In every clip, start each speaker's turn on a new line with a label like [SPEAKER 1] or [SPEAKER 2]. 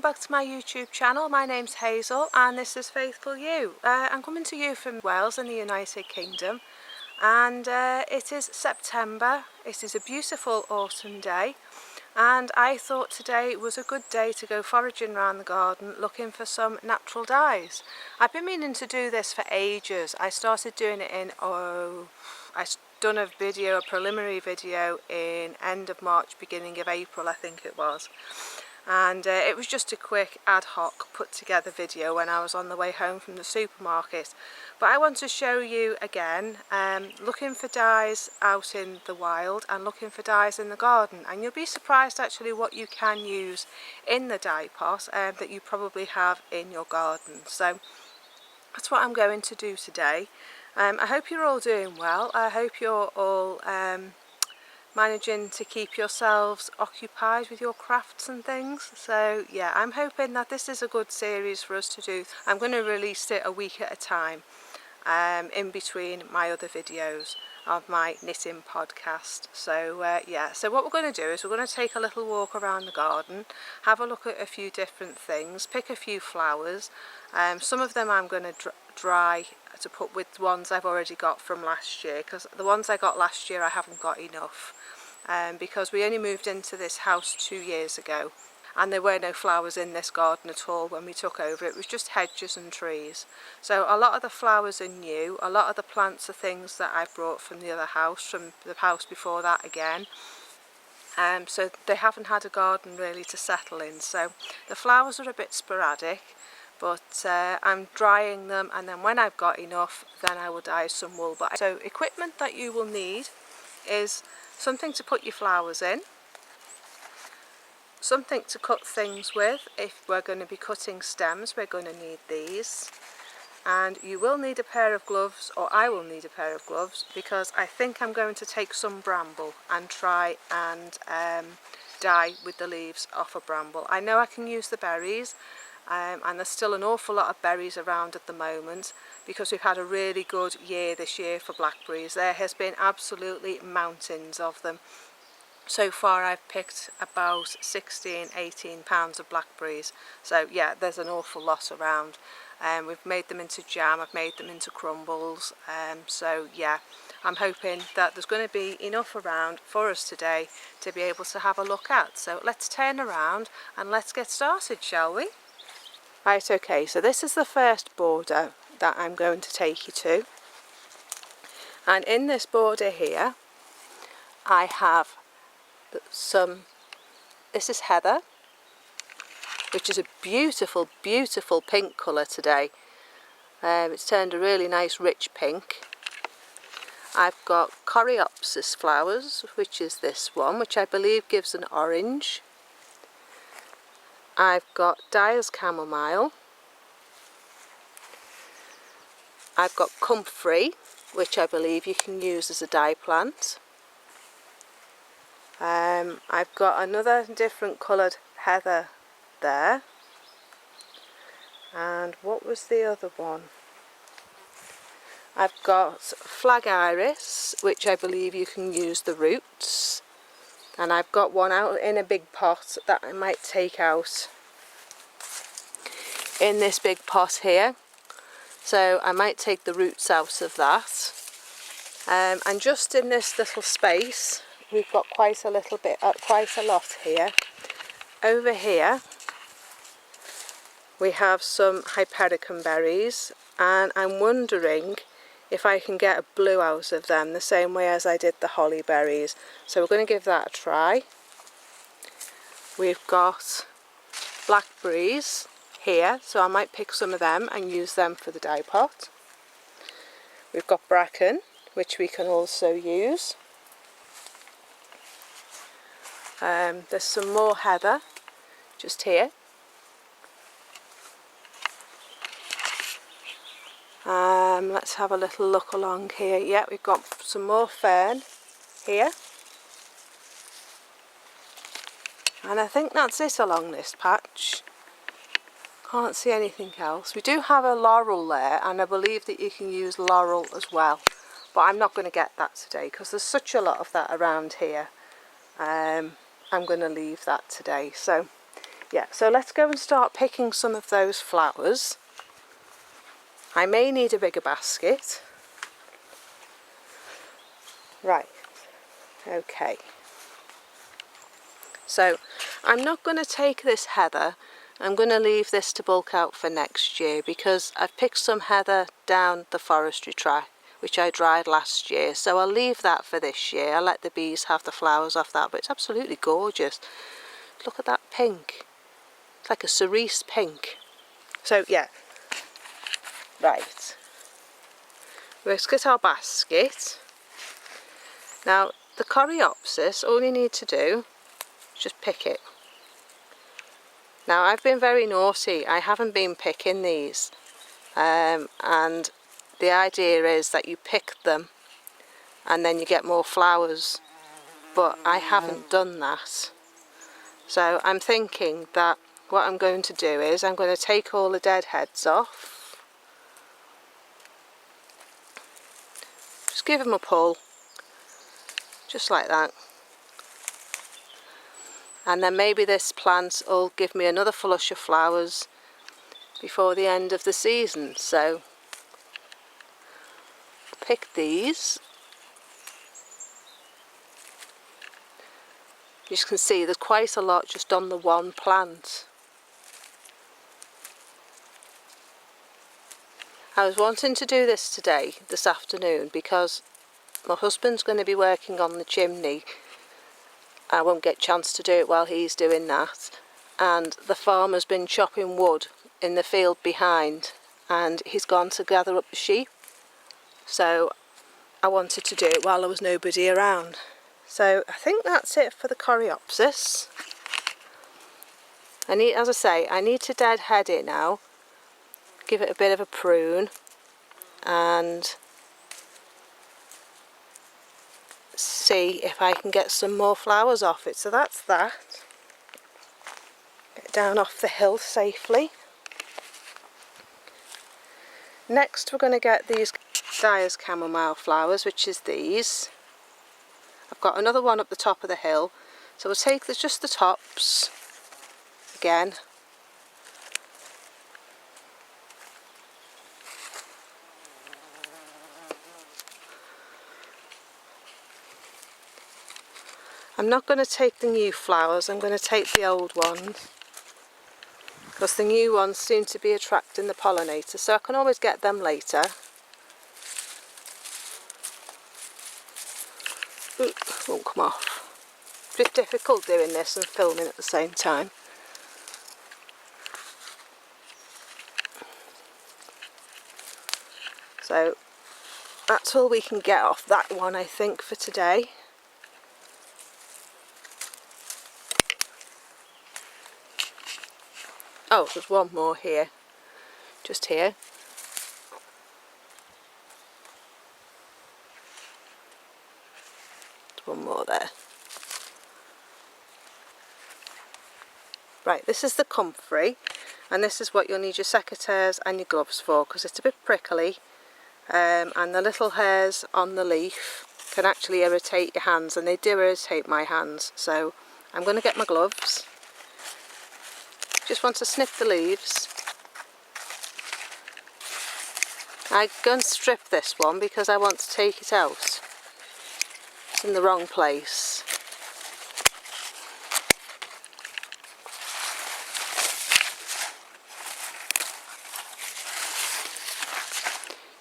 [SPEAKER 1] back to my YouTube channel. My name's Hazel and this is Faithful You. I'm coming to you from Wales in the United Kingdom, and it is September. It is a beautiful autumn day, and I thought today was a good day to go foraging around the garden looking for some natural dyes. I've been meaning to do this for ages. I started doing it in I've done a preliminary video in end of March, beginning of April I think it was, and it was just a quick ad hoc put together video when I was on the way home from the supermarket. But I want to show you again, looking for dyes out in the wild and looking for dyes in the garden, and you'll be surprised actually what you can use in the dye pot that you probably have in your garden. So that's what I'm going to do today. I hope you're all doing well. I hope you're all managing to keep yourselves occupied with your crafts and things. So yeah, I'm hoping that this is a good series for us to do. I'm going to release it a week at a time in between my other videos of my knitting podcast. So yeah, so what we're going to do is we're going to take a little walk around the garden, have a look at a few different things, pick a few flowers. Some of them I'm going to dry to put with ones I've already got from last year, because the ones I got last year I haven't got enough, because we only moved into this house 2 years ago and there were no flowers in this garden at all when we took over. It was just hedges and trees. So a lot of the flowers are new, a lot of the plants are things that I've brought from the other house, from the house before that again. So they haven't had a garden really to settle in, so the flowers are a bit sporadic, but I'm drying them, and then when I've got enough then I will dye some wool. So equipment that you will need is something to put your flowers in, something to cut things with. If we're going to be cutting stems we're going to need these, and you will need a pair of gloves, or I will need a pair of gloves, because I think I'm going to take some bramble and try and dye with the leaves off a bramble. I know I can use the berries, and there's still an awful lot of berries around at the moment because we've had a really good year this year for blackberries. There has been absolutely mountains of them. So far I've picked about 18 pounds of blackberries, so yeah, there's an awful lot around. We've made them into jam, I've made them into crumbles, so yeah, I'm hoping that there's going to be enough around for us today to be able to have a look at. So let's turn around and let's get started, shall we? Right, okay, so this is the first border that I'm going to take you to, and in this border here I have this is heather, which is a beautiful, beautiful pink colour today. It's turned a really nice rich pink. I've got coreopsis flowers, which is this one, which I believe gives an orange. I've got dyer's chamomile. I've got comfrey, which I believe you can use as a dye plant. I've got another different coloured heather there, and what was the other one? I've got flag iris, which I believe you can use the roots, and I've got one out in a big pot that I might take out in this big pot here, so I might take the roots out of that. And just in this little space we've got quite a lot here. Over here we have some hypericum berries, and I'm wondering if I can get a blue out of them the same way as I did the holly berries, so we're going to give that a try. We've got blackberries here, so I might pick some of them and use them for the dye pot. We've got bracken, which we can also use. There's some more heather just here. Let's have a little look along here. Yeah, we've got some more fern here. And I think that's it along this patch. Can't see anything else. We do have a laurel there, and I believe that you can use laurel as well, but I'm not going to get that today because there's such a lot of that around here. I'm going to leave that today. So Yeah, so let's go and start picking some of those flowers. I may need a bigger basket. Right, okay. So I'm not going to take this heather. I'm going to leave this to bulk out for next year because I've picked some heather down the forestry track which I dried last year, so I'll leave that for this year. I'll let the bees have the flowers off that, but it's absolutely gorgeous. Look at that pink. It's like a cerise pink. So yeah, right. Let's get our basket. Now the coreopsis, all you need to do is just pick it. Now I've been very naughty, I haven't been picking these, and the idea is that you pick them and then you get more flowers, but I haven't done that. So I'm thinking that what I'm going to do is I'm going to take all the dead heads off, just give them a pull, just like that. And then maybe this plant will give me another flush of flowers before the end of the season. So pick these. You can see there's quite a lot just on the one plant. I was wanting to do this today, this afternoon, because my husband's going to be working on the chimney. I won't get a chance to do it while he's doing that, and the farmer's been chopping wood in the field behind and he's gone to gather up the sheep, so I wanted to do it while there was nobody around. So I think that's it for the coreopsis. As I say, I need to deadhead it now, give it a bit of a prune and see if I can get some more flowers off it. So that's that. Get down off the hill safely. Next we're going to get these Dyer's chamomile flowers, which is these. I've got another one up the top of the hill, so we'll take just the tops again. I'm not going to take the new flowers, I'm going to take the old ones, because the new ones seem to be attracting the pollinators, so I can always get them later. Ooh, won't come off. It's a bit difficult doing this and filming at the same time. So that's all we can get off that one, I think, for today. Oh, there's one more here, just here. There's one more there. Right, this is the comfrey, and this is what you'll need your secateurs and your gloves for, because it's a bit prickly, and the little hairs on the leaf can actually irritate your hands, and they do irritate my hands, so I'm going to get my gloves. Just want to snip the leaves. I go and strip this one because I want to take it out. It's in the wrong place.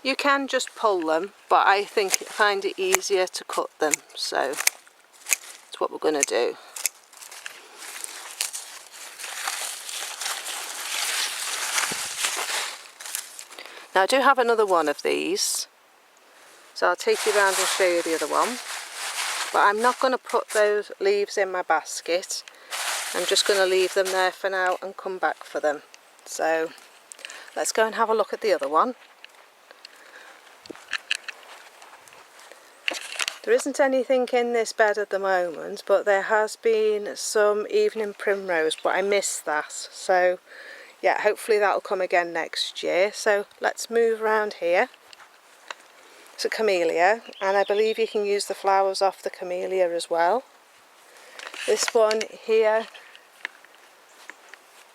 [SPEAKER 1] You can just pull them, but I find it easier to cut them, so that's what we're going to do. Now I do have another one of these, so I'll take you around and show you the other one, but I'm not going to put those leaves in my basket. I'm just going to leave them there for now and come back for them. So let's go and have a look at the other one. There isn't anything in this bed at the moment, but there has been some evening primrose, but I missed that, so yeah, hopefully that'll come again next year. So let's move around here. It's a camellia, and I believe you can use the flowers off the camellia as well. This one here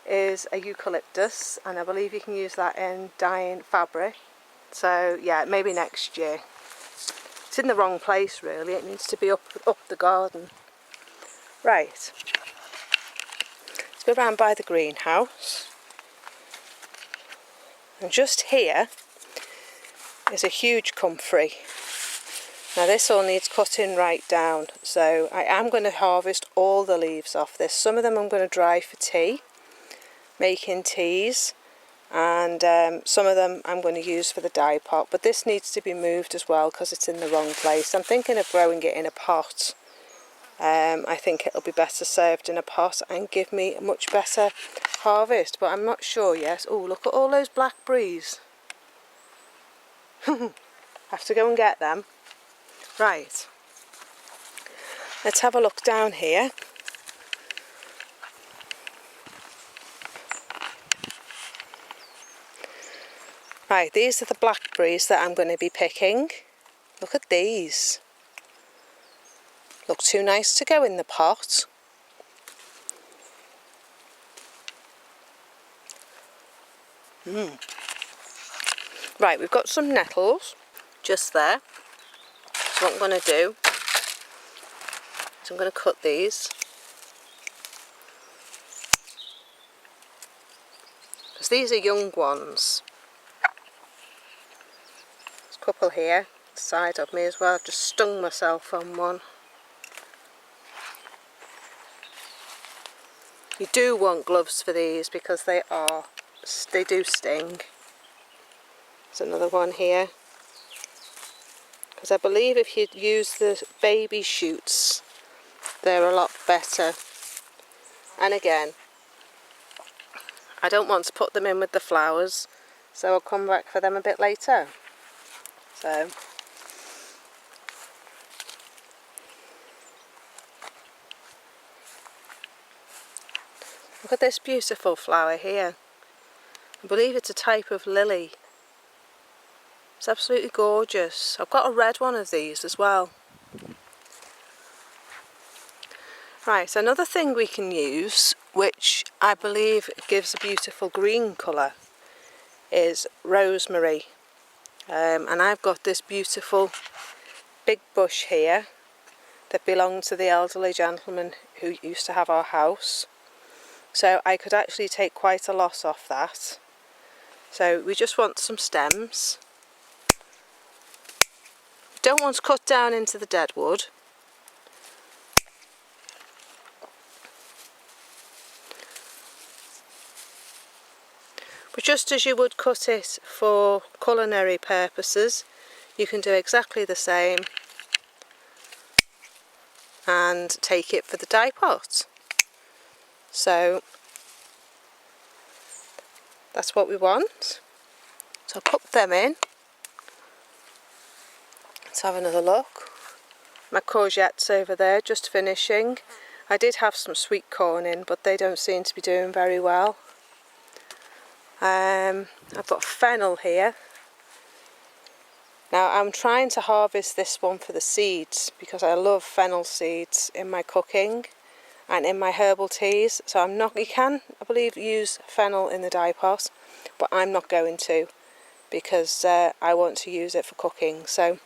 [SPEAKER 1] is a eucalyptus, and I believe you can use that in dyeing fabric. So yeah, maybe next year. It's in the wrong place really, it needs to be up the garden. Right, let's go round by the greenhouse. And just here is a huge comfrey. Now this all needs cutting right down, so I am going to harvest all the leaves off this. Some of them I'm going to dry for tea, making teas, and some of them I'm going to use for the dye pot, but this needs to be moved as well because it's in the wrong place. I'm thinking of growing it in a pot. I think it'll be better served in a pot and give me a much better harvest, but I'm not sure yet. Oh, look at all those blackberries. Have to go and get them. Right, let's have a look down here. Right, these are the blackberries that I'm going to be picking. Look at these. Look too nice to go in the pot. Right, we've got some nettles just there. So what I'm going to do is I'm going to cut these. Because these are young ones. There's a couple here, the side of me as well. I've just stung myself on one. You do want gloves for these because they do sting. There's another one here. Because I believe if you use the baby shoots, they're a lot better. And again, I don't want to put them in with the flowers, so I'll come back for them a bit later. So look at this beautiful flower here. I believe it's a type of lily. It's absolutely gorgeous. I've got a red one of these as well. Right, another thing we can use, which I believe gives a beautiful green colour, is rosemary. And I've got this beautiful big bush here that belonged to the elderly gentleman who used to have our house. So I could actually take quite a lot off that. So we just want some stems. Don't want to cut down into the dead wood. But just as you would cut it for culinary purposes, you can do exactly the same and take it for the dye pot. So that's what we want. So I'll put them in. Let's have another look. My courgettes over there just finishing. I did have some sweet corn in, but they don't seem to be doing very well. I've got fennel here. Now I'm trying to harvest this one for the seeds because I love fennel seeds in my cooking and in my herbal teas. So you can, I believe, use fennel in the dye pot, but I'm not going to because I want to use it for cooking. So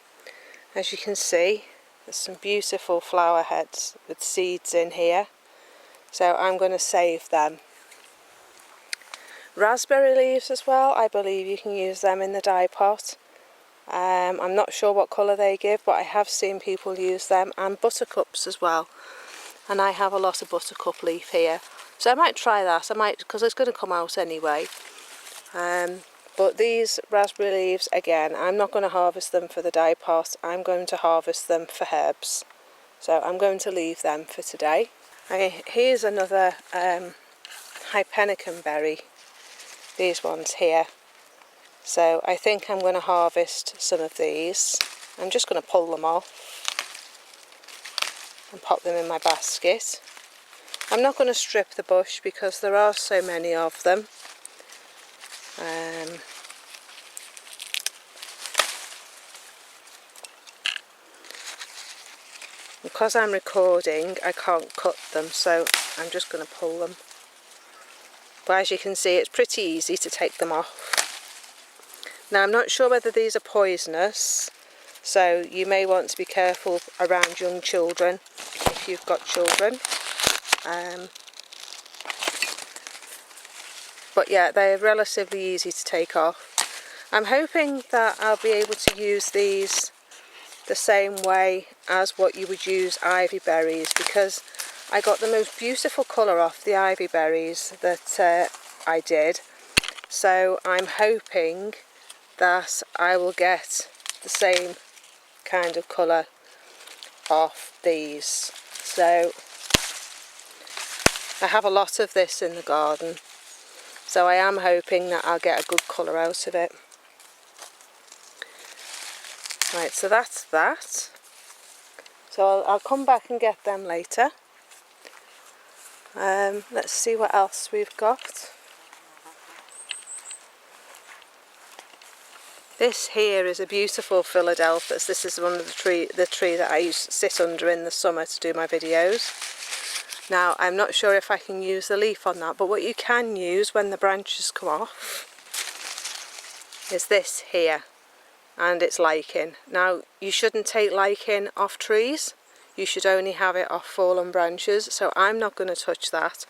[SPEAKER 1] as you can see, there's some beautiful flower heads with seeds in here. So I'm going to save them. Raspberry leaves as well, I believe you can use them in the dye pot. I'm not sure what colour they give, but I have seen people use them, and buttercups as well. And I have a lot of buttercup leaf here. So I might try that, because it's going to come out anyway. But these raspberry leaves, again, I'm not going to harvest them for the dye pot, I'm going to harvest them for herbs. So I'm going to leave them for today. Okay, here's another hypenicum berry. These ones here. So I think I'm going to harvest some of these. I'm just going to pull them off and pop them in my basket. I'm not going to strip the bush because there are so many of them. Because I'm recording, I can't cut them, so I'm just going to pull them. but as you can see it's pretty easy to take them off. Now I'm not sure whether these are poisonous, so you may want to be careful around young children if you've got children. But yeah, they're relatively easy to take off. I'm hoping that I'll be able to use these the same way as what you would use ivy berries, because I got the most beautiful colour off the ivy berries that I did. So I'm hoping that I will get the same kind of colour off these. So I have a lot of this in the garden, so I am hoping that I'll get a good colour out of it. Right, so that's that. So I'll come back and get them later. Let's see what else we've got. This here is a beautiful Philadelphus. This is one of the tree that I used to sit under in the summer to do my videos. Now I'm not sure if I can use the leaf on that, but what you can use when the branches come off is this here, and it's lichen. Now you shouldn't take lichen off trees, you should only have it off fallen branches, so I'm not going to touch that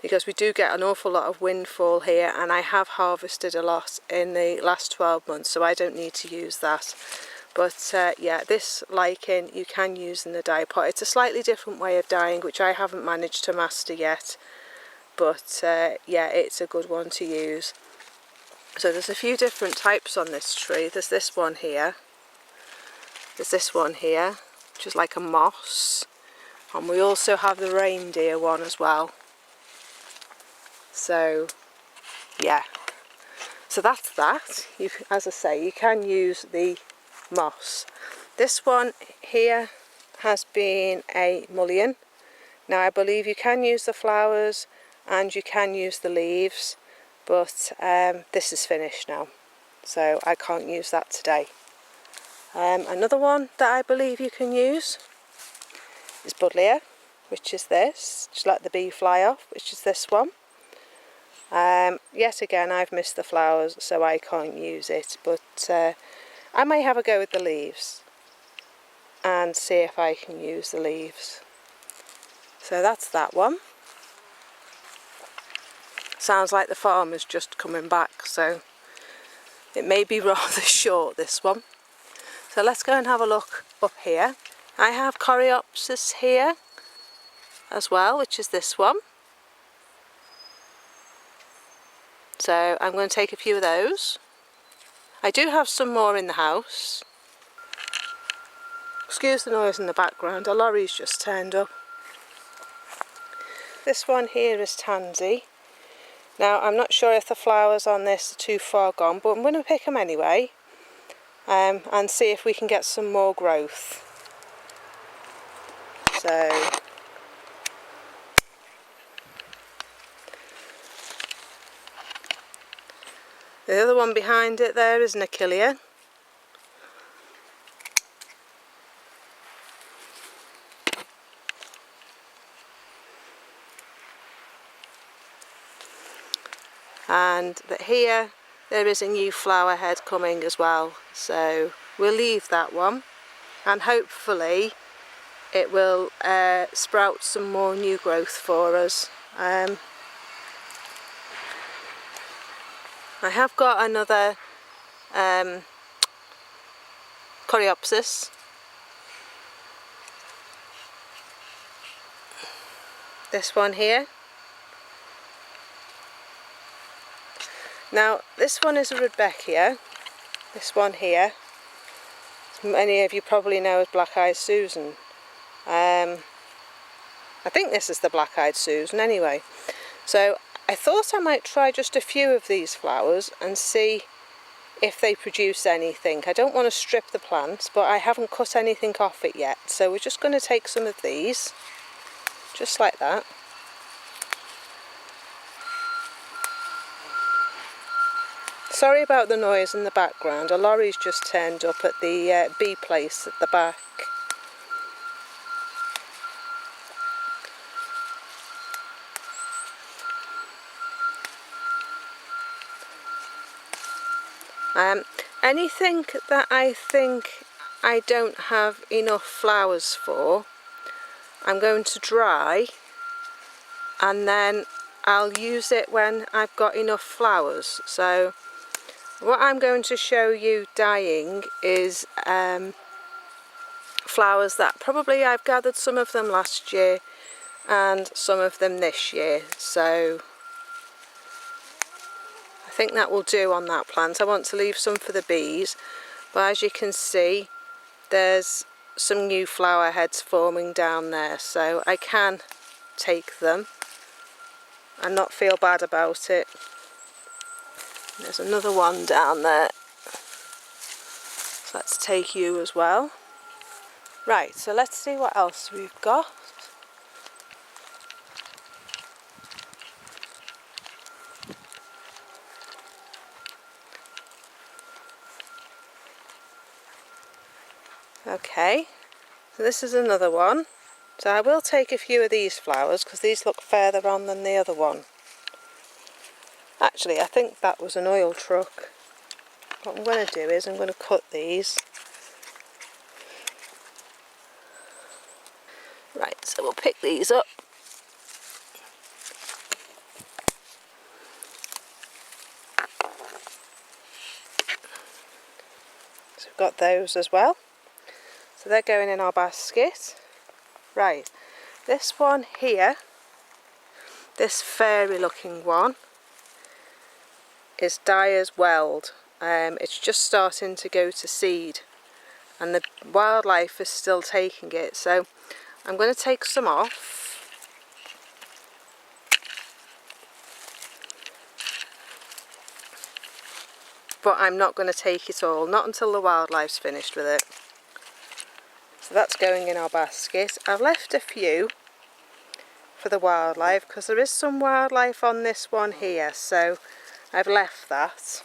[SPEAKER 1] because we do get an awful lot of windfall here, and I have harvested a lot in the last 12 months, so I don't need to use that. But yeah, this lichen you can use in the dye pot. It's a slightly different way of dyeing which I haven't managed to master yet, but yeah, it's a good one to use. So there's a few different types on this tree. There's this one here, there's this one here which is like a moss, and we also have the reindeer one as well. So yeah, so that's that. As I say, you can use the moss. This one here has been a mullein. Now I believe you can use the flowers and you can use the leaves, but this is finished now, so I can't use that today. Another one that I believe you can use is buddleia, which is this, just let the bee fly off, which is this one. Yet again I've missed the flowers, so I can't use it, but I may have a go with the leaves and see if I can use the leaves. So that's that one. Sounds like the farmer's just coming back, so it may be rather short, this one. So let's go and have a look up here. I have coreopsis here as well, which is this one. So I'm going to take a few of those. I do have some more in the house. Excuse the noise in the background, a lorry's just turned up. This one here is tansy. Now I'm not sure if the flowers on this are too far gone, but I'm going to pick them anyway and see if we can get some more growth. So the other one behind it there is an achillea. And here there is a new flower head coming as well, so we'll leave that one, and hopefully it will sprout some more new growth for us. I have got another coreopsis. This one here. Now this one is a rudbeckia, this one here, many of you probably know as black-eyed Susan. I think this is the black-eyed Susan anyway. So I thought I might try just a few of these flowers and see if they produce anything. I don't want to strip the plants, but I haven't cut anything off it yet, so we're just going to take some of these, just like that. Sorry about the noise in the background, a lorry's just turned up at the bee place at the back. Anything that I think I don't have enough flowers for, I'm going to dry, and then I'll use it when I've got enough flowers. So what I'm going to show you dyeing is flowers that probably I've gathered some of them last year and some of them this year. So I think that will do on that plant. I want to leave some for the bees, but as you can see, there's some new flower heads forming down there, so I can take them and not feel bad about it. There's another one down there, so let's take you as well. Right, so let's see what else we've got. Okay, so this is another one. So I will take a few of these flowers because these look further on than the other one. Actually, I think that was an oil truck. What I'm going to do is I'm going to cut these. Right, so we'll pick these up. So we've got those as well. So they're going in our basket. Right, this one here, this fairy looking one, is Dyer's Weld. It's just starting to go to seed and the wildlife is still taking it, so I'm going to take some off. But I'm not going to take it all, not until the wildlife's finished with it. So that's going in our basket. I've left a few for the wildlife because there is some wildlife on this one here, so I've left that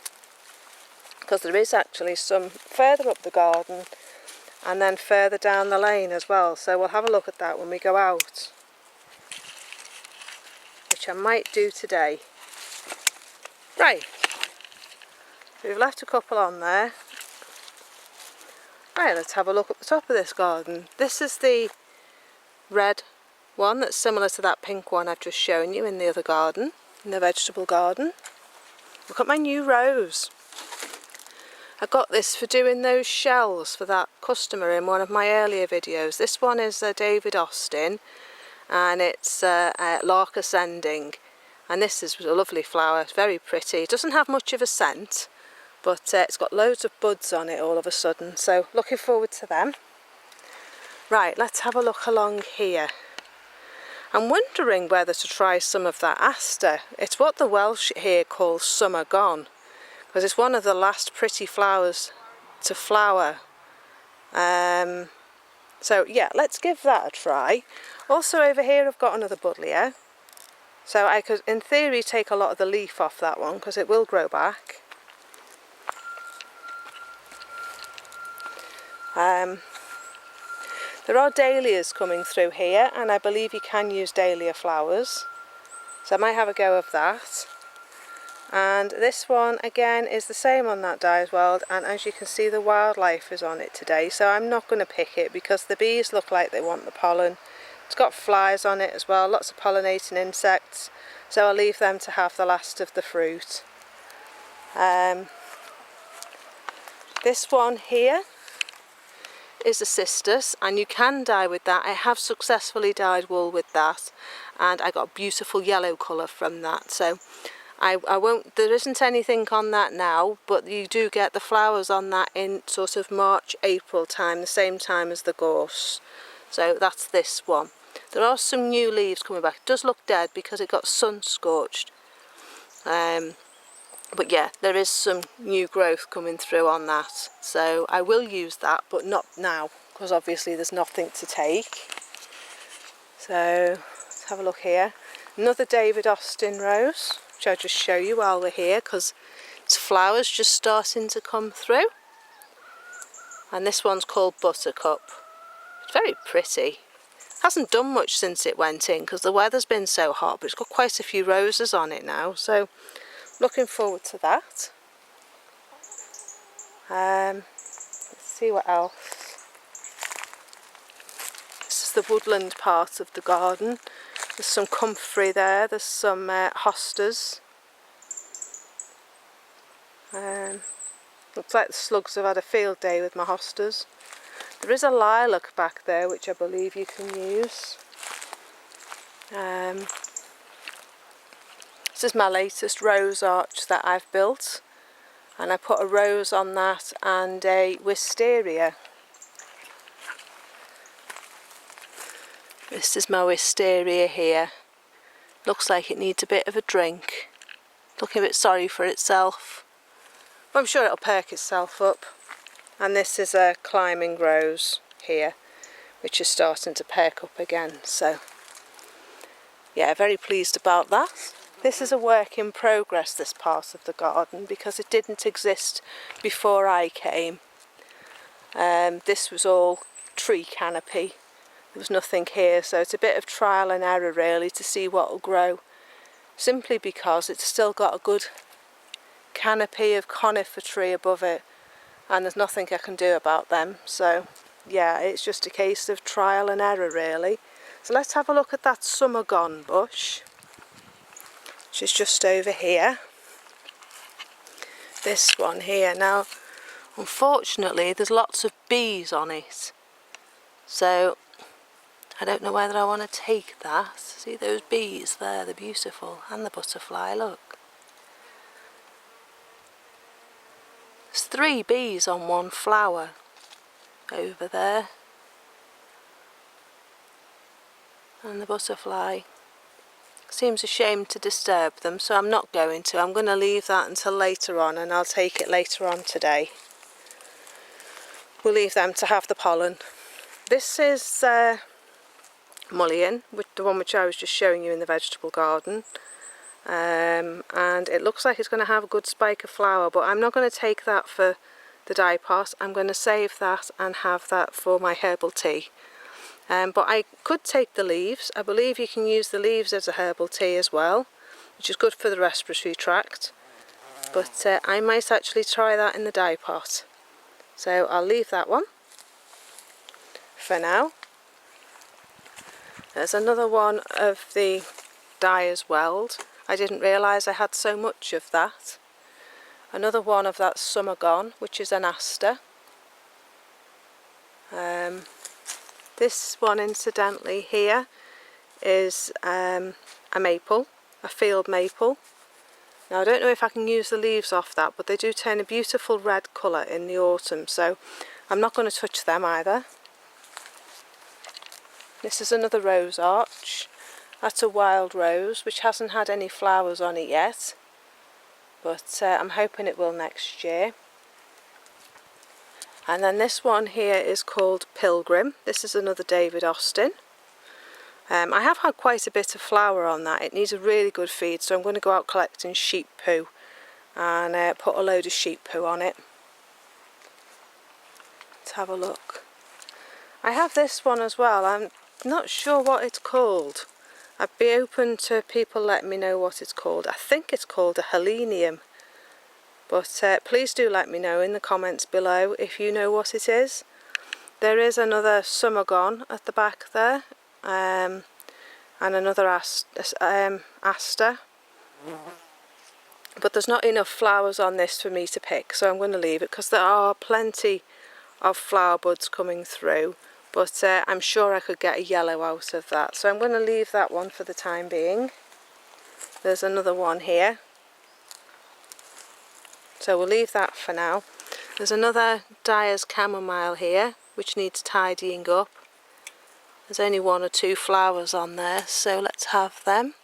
[SPEAKER 1] because there is actually some further up the garden and then further down the lane as well, so we'll have a look at that when we go out, which I might do today. Right, we've left a couple on there. Right, let's have a look at the top of this garden. This is the red one that's similar to that pink one I've just shown you in the other garden, in the vegetable garden. Look at my new rose. I got this for doing those shells for that customer in one of my earlier videos. This one is David Austin, and it's Lark Ascending, and this is a lovely flower. It's very pretty. It doesn't have much of a scent, but it's got loads of buds on it all of a sudden, so looking forward to them. Right, let's have a look along here. I'm wondering whether to try some of that aster. It's what the Welsh here call summer gone, because it's one of the last pretty flowers to flower. So yeah, let's give that a try. Also over here I've got another buddleia, so I could in theory take a lot of the leaf off that one because it will grow back. There are dahlias coming through here, and I believe you can use dahlia flowers, so I might have a go of that. And this one again is the same on that Dyer's Weld, and as you can see the wildlife is on it today, so I'm not going to pick it because the bees look like they want the pollen. It's got flies on it as well, lots of pollinating insects, so I'll leave them to have the last of the fruit. This one here is a cistus, and you can dye with that. I have successfully dyed wool with that, and I got a beautiful yellow colour from that, so I won't, there isn't anything on that now, but you do get the flowers on that in sort of March, April time, the same time as the gorse. So that's this one. There are some new leaves coming back. It does look dead because it got sun scorched. But yeah, there is some new growth coming through on that. So I will use that, but not now, because obviously there's nothing to take. So let's have a look here. Another David Austin rose, which I'll just show you while we're here, because its flowers just starting to come through. And this one's called Buttercup. It's very pretty. Hasn't done much since it went in because the weather's been so hot, but it's got quite a few roses on it now, so looking forward to that. Let's see what else. This is the woodland part of the garden. There's some comfrey there, there's some hostas. Looks like the slugs have had a field day with my hostas. There is a lilac back there which I believe you can use. This is my latest rose arch that I've built, and I put a rose on that and a wisteria. This is my wisteria here. Looks like it needs a bit of a drink. Looking a bit sorry for itself. But I'm sure it'll perk itself up. And this is a climbing rose here, which is starting to perk up again. So yeah, very pleased about that. This is a work in progress, this part of the garden, because it didn't exist before I came. This was all tree canopy. There was nothing here, so it's a bit of trial and error really to see what will grow. Simply because it's still got a good canopy of conifer tree above it, and there's nothing I can do about them. So yeah, it's just a case of trial and error really. So let's have a look at that summer gone bush, which is just over here. This one here. Now unfortunately there's lots of bees on it, so I don't know whether I want to take that. See those bees there, they're beautiful, and the butterfly, look. There's 3 bees on one flower over there. And the butterfly. Seems a shame to disturb them, so I'm not going to. I'm going to leave that until later on, and I'll take it later on today. We'll leave them to have the pollen. This is mullein, the one which I was just showing you in the vegetable garden. And it looks like it's going to have a good spike of flower, but I'm not going to take that for the dye pot. I'm going to save that and have that for my herbal tea. But I could take the leaves. I believe you can use the leaves as a herbal tea as well, which is good for the respiratory tract. But I might actually try that in the dye pot. So I'll leave that one for now. There's another one of the dyer's weld. I didn't realise I had so much of that. Another one of that summer gone, which is an aster. This one incidentally here is a maple, a field maple. Now I don't know if I can use the leaves off that, but they do turn a beautiful red colour in the autumn, so I'm not going to touch them either. This is another rose arch. That's a wild rose which hasn't had any flowers on it yet, but I'm hoping it will next year. And then this one here is called Pilgrim. This is another David Austin. I have had quite a bit of flower on that. It needs a really good feed, so I'm going to go out collecting sheep poo and put a load of sheep poo on it. Let's have a look. I have this one as well. I'm not sure what it's called. I'd be open to people letting me know what it's called. I think it's called a helenium. But please do let me know in the comments below if you know what it is. There is another summer gone at the back there, and another aster. But there's not enough flowers on this for me to pick, so I'm going to leave it because there are plenty of flower buds coming through. But I'm sure I could get a yellow out of that, so I'm going to leave that one for the time being. There's another one here. So we'll leave that for now. There's another dyer's chamomile here, which needs tidying up. There's only 1 or 2 flowers on there, so let's have them.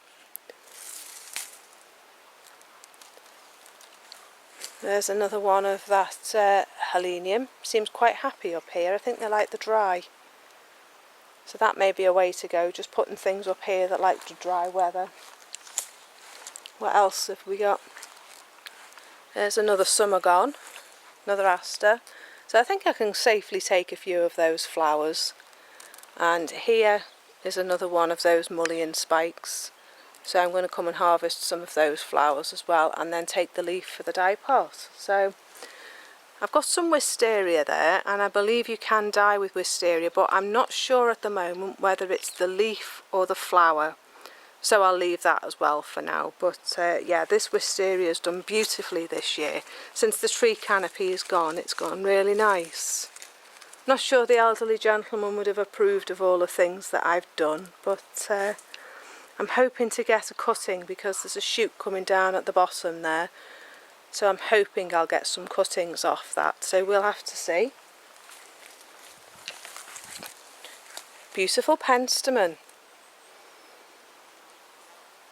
[SPEAKER 1] There's another one of that helenium. Seems quite happy up here. I think they like the dry. So that may be a way to go, just putting things up here that like the dry weather. What else have we got? There's another summer gone, another aster. So I think I can safely take a few of those flowers. And here is another one of those mullein spikes. So I'm going to come and harvest some of those flowers as well, and then take the leaf for the dye pot. So I've got some wisteria there, and I believe you can dye with wisteria, but I'm not sure at the moment whether it's the leaf or the flower. So I'll leave that as well for now. But yeah, this wisteria has done beautifully this year. Since the tree canopy is gone, it's gone really nice. Not sure the elderly gentleman would have approved of all the things that I've done, but I'm hoping to get a cutting because there's a shoot coming down at the bottom there. So I'm hoping I'll get some cuttings off that. So we'll have to see. Beautiful penstemon.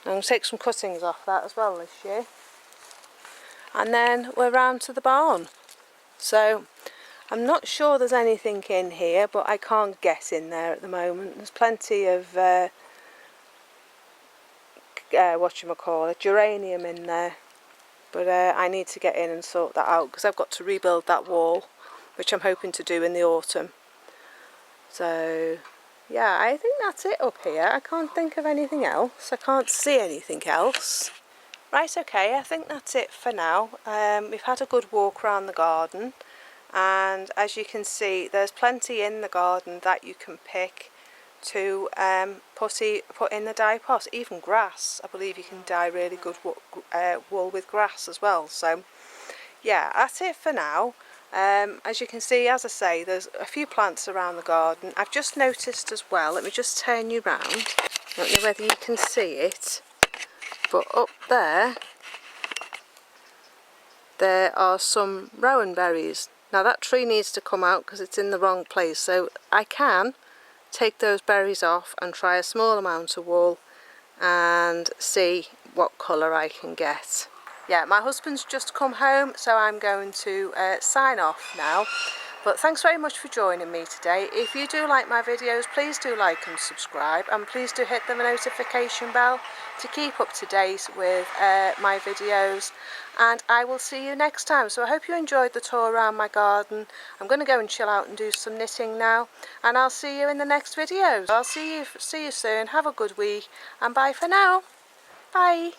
[SPEAKER 1] I'm going to take some cuttings off that as well this year. And then we're round to the barn. So I'm not sure there's anything in here, but I can't get in there at the moment. There's plenty of geranium in there. But I need to get in and sort that out because I've got to rebuild that wall, which I'm hoping to do in the autumn. So yeah, I think that's it up here. I can't think of anything else. I can't see anything else. Right, okay, I think that's it for now. We've had a good walk around the garden, and as you can see, there's plenty in the garden that you can pick to put in the dye pot. Even grass, I believe you can dye really good wool with grass as well. So yeah, that's it for now. As you can see, as I say, there's a few plants around the garden. I've just noticed as well, let me just turn you round, I don't know whether you can see it, but up there are some rowan berries. Now that tree needs to come out because it's in the wrong place, so I can take those berries off and try a small amount of wool and see what colour I can get. Yeah, my husband's just come home, so I'm going to sign off now. But thanks very much for joining me today. If you do like my videos, please do like and subscribe, and please do hit the notification bell to keep up to date with my videos. And I will see you next time. So I hope you enjoyed the tour around my garden. I'm going to go and chill out and do some knitting now, and I'll see you in the next videos. I'll see you soon. Have a good week, and bye for now. Bye.